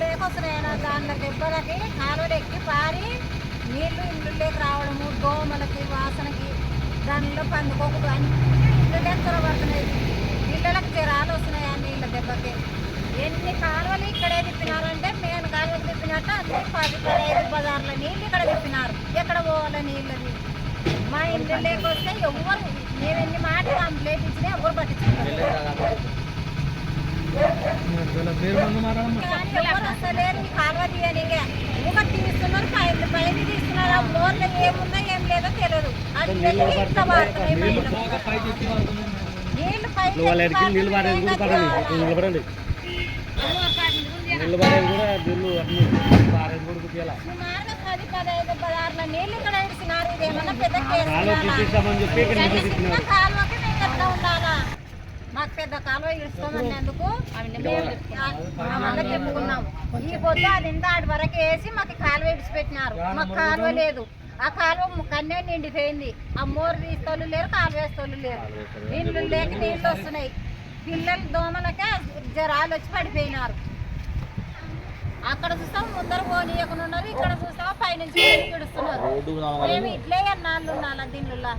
లేకొస్తున్నాయన దాంట్లో దెబ్బలకి కాలువలు ఎక్కి పారి నీళ్లు ఇళ్ళులోకి రావడము, దోమలకి వాసనకి దానిలో పందుకోకూడదు అన్ని ఇళ్ళులే చొరబడుతున్నాయి. ఇళ్ళకి జ్వరాలు వస్తున్నాయి ఆ నీళ్ళ దెబ్బకి. ఎన్ని కాలువలు ఇక్కడే తిప్పినారంటే మెయిన్ కాలువలు తిప్పినట్టు అన్ని 10-15 బజార్ల నీళ్ళు ఇక్కడ తిప్పినారు. ఎక్కడ పోవాలి నీళ్ళని? మా ఇల్లు లేకొస్తే ఎవరు మేము ఎన్ని మాటలు కంప్లైంట్ ఇచ్చినా ఎవరు పట్టించుకుంటారు. వస్తలేరు ఈ కాలువ తీయనిగా ఒక తీస్తున్నారు, పైన తీస్తున్నారు. ఆ బోర్లో ఏముందో ఏం లేదో తెలియదు. అది నీళ్ళు సుమారుగా 10-15 బజార్ల నీళ్ళు ఇక్కడ ఇడిచినారు. ఇదేమన్నా పెద్ద కాలువకి మేము ఎట్లా ఉండాలా? మాకు పెద్ద కాలువ ఇస్తామన్నందుకు వాళ్ళకి చెప్పుకున్నాం. ఈ పొద్దు అది ఇంత ఆడి వరకు వేసి మాకు కాలువ ఇడిచిపెట్టినారు. మాకు కాలువ లేదు. ఆ కాలువ కన్నే నిండిపోయింది. ఆ మోరు తీస్తోళ్ళు లేరు, కాలువ వేస్తోళ్ళు లేరు. నీళ్ళు లేక నీళ్ళు వస్తున్నాయి. పిల్లలు దోమలకే జ్వరాలు వచ్చి పడిపోయినారు. అక్కడ చూస్తాం ముందర పోనీయకుండా ఉన్నారు, ఇక్కడ చూస్తాం పైనుంచి పిడుస్తున్నారు. మేము ఇట్లే ఎన్నాళ్ళు ఉండాలి దీనిలో.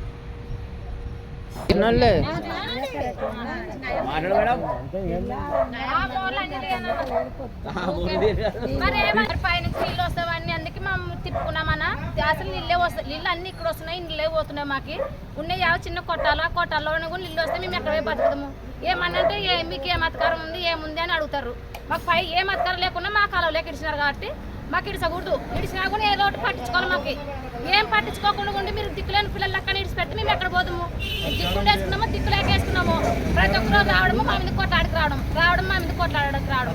పైనుంచి నీళ్ళు వస్తామని అందుకే మేము తిప్పుకున్నామన్నా. అసలు నీళ్ళే వస్తాయి, నీళ్ళు అన్ని ఇక్కడ వస్తున్నాయి, నీళ్ళే పోతున్నాయి. మాకు ఉన్నాయి చిన్న కొట్టాలు, ఆ కొట్టాల్లో కూడా నీళ్ళు వస్తే మేము ఎక్కడే బతుకుతాము. ఏమన్నంటే మీకు ఏం అధికారం ఉంది ఏముంది అని అడుగుతారు. మాకు పై ఏం అధికారం లేకుండా మా కాలంలోకి ఇడిచినారు కాబట్టి మాకు ఇడిచకూడదు. ఇడిచినా కూడా ఏదో ఒకటి పట్టించుకోవాలి. మాకు ఏం పట్టించుకోకుండా ఉండి మీరు దిక్కులేని పిల్లలు అక్కడ ఇడిచిపెట్టి మేము ఎక్కడ పోదాము? దిక్కులు వేసుకున్నాము, దిక్కులేక వేసుకున్నాము. ప్రతి ఒక్కరు రావడము మా మీద కొట్లాడికి రావడం మా మీద కొట్లాడడానికి రావడం.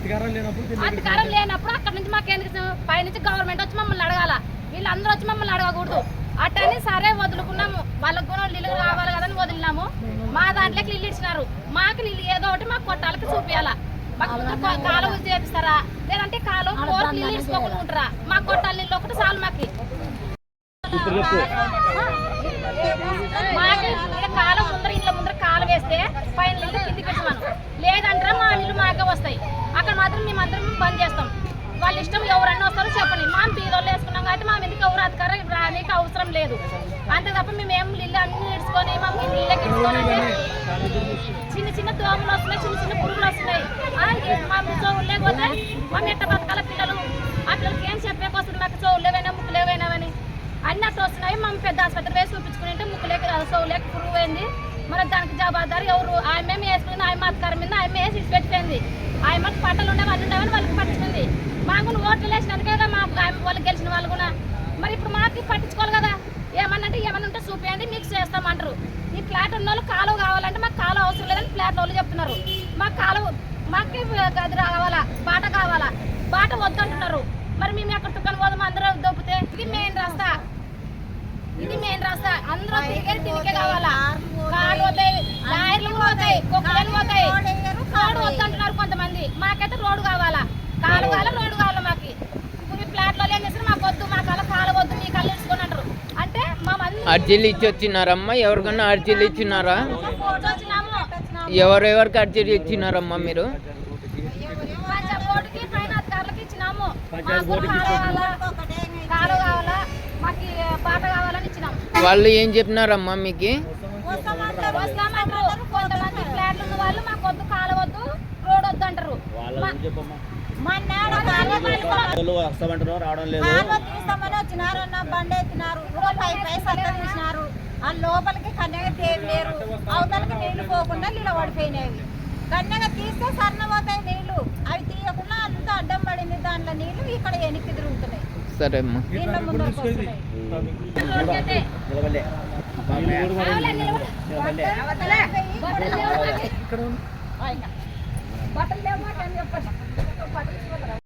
అధికారం లేనప్పుడు అక్కడ నుంచి మాకు ఎందుకు? పైనుంచి గవర్నమెంట్ వచ్చి మమ్మల్ని అడగాల, వీళ్ళందరూ వచ్చి మమ్మల్ని అడగకూడదు. అట్టని సరే వదులుకున్నాము. వాళ్ళకు కూడా నీళ్ళు రావాలి కదని వదిలినాము. మా దాంట్లోకి నీళ్ళు ఇచ్చినారు. మాకు నీళ్ళు ఏదో ఒకటి మాకు కొట్టాలకి చూపించాలా. మాకు కాలువ చేపిస్తారా? లేదంటే కాలువ నీళ్ళు ఇచ్చుకోకుండా ఉంటారా? మాకు కొట్టాలి నీళ్ళు ఒకటి చాలు. మాకు కాలువ ముందర ఇంట్లో ముందర కాలువ వేస్తే పైన నీళ్ళు కిందికి పెట్టమను. లేదంటారా మా నీళ్ళు మాకే వస్తాయి. అక్కడ మాత్రం మేమందరం బంద్ చేస్తాం. వాళ్ళ ఇష్టం ఎవరన్నా వస్తారో చెప్పండి. మా బీదోళ్ళు వేసుకున్నాం కాబట్టి మా మీదకి ఎవరు అధికారం రానికి అవసరం లేదు. అంతే తప్ప మేమేం నీళ్ళు అన్ని ఇడ్చుకొని మాకు నీళ్ళకి ఇడ్చుకోనంటే చిన్న చిన్న దోమలు వస్తున్నాయి, చిన్న చిన్న పురుగులు వస్తున్నాయి. మా చోవులు లేకపోతే మా మెట్ట బతకాల పిల్లలు. ఆ పిల్లలకి ఏం చెప్పేకి వస్తుంది? మాకు చోవులు లేవైనా ముక్కు లేవైనావని అన్నట్టు వస్తున్నాయి. మేము పెద్ద ఆసుపత్రి వేసి చూపించుకుంటే ముక్కులేక చోవులేక పురుగు పోయింది. మరి దానికి జవాబాదారు ఎవరు? ఆమె వేసుకుని ఆమె అధికారం మీద ఆమె వేసి ఇచ్చిపెట్టిపోయింది. ఆమెకు పట్టలు ఉండేవి అన్ని ఉండేవని వాళ్ళకి పట్టించుకుంది. మాకు ఓట్లు వేసినందుకే కదా మా వాళ్ళు గెలిచిన వాళ్ళు కూడా. మరి ఇప్పుడు మాకు పట్టించుకోవాలి కదా. ఏమన్నంటే ఏమన్నా ఉంటే చూపించండి మీకు చేస్తామంటారు. ఈ ఫ్లాట్ ఉన్న వాళ్ళు కాలువ కావాలంటే మాకు కాలువ అవసరం లేదని ఫ్లాట్ వాళ్ళు చెప్తున్నారు. మాకు కాలువ మాకే గది కావాలా, బాట కావాలా. బాట వద్దంటున్నారు. మరి మేము ఎక్కడ తుక్కని పోదాం? అందరూ దొబ్బితే ఇది మెయిన్ రాస్తా, ఇది మెయిన్ రాస్తా. అందరూ తిరిగే కావాలా. కాళ్ళు పోతాయి, లాయర్లు పోతాయి, కుక్కలు పోతాయి. రోడ్డు వద్దంటున్నారు కొంతమంది. మాకైతే రోడ్డు కావాలా, కాలు కావాలా, రోడ్డు కావాలా. మాకు ఇప్పుడు మీ ఫ్లాట్లో ఏం చేస్తారు? మాకు వద్దు, మా కళ్ళ కాలు వద్దు, మీ కళ్ళు ఇచ్చుకొని అంటారు. అంటే మా మంది అర్జీలు ఇచ్చి వచ్చినారమ్మా? ఎవరికన్నా అర్జీలు ఇచ్చినారా? ఎవరెవరికి అర్జీలు ఇచ్చినారమ్మా మీరు? పంచాయతీకి పైన అధికారులకు ఇచ్చినాము. కాలు కావాలా, మాకు బాట కావాలని ఇచ్చినాము. వాళ్ళు ఏం చెప్పినారమ్మా మీకు? వస్తామంటారు. కొంతమంది ఫ్లాట్లు ఉన్న వాళ్ళు మాకు వద్దు, కాలు వద్దు, రోడ్ వద్దు అంటారు. తీస్తామని వచ్చినారన్న బండి ఎత్తినారు, తీసినారు. ఆ లోపలికి కన్యగా తేవి లేరు, అవతలకి నీళ్లు పోకుండా నిలబడిపోయినవి. కన్యగా తీస్తే సన్న పోతాయి నీళ్లు, అవి తీయకుండా అంత అడ్డం పడింది. దాంట్లో నీళ్లు ఇక్కడ వెనక్కి తిరుగుతున్నాయి. సరే అమ్మా. నీళ్ళ ముందరకు వస్తున్నాయి. బట్టలు లేవు చెప్పండి.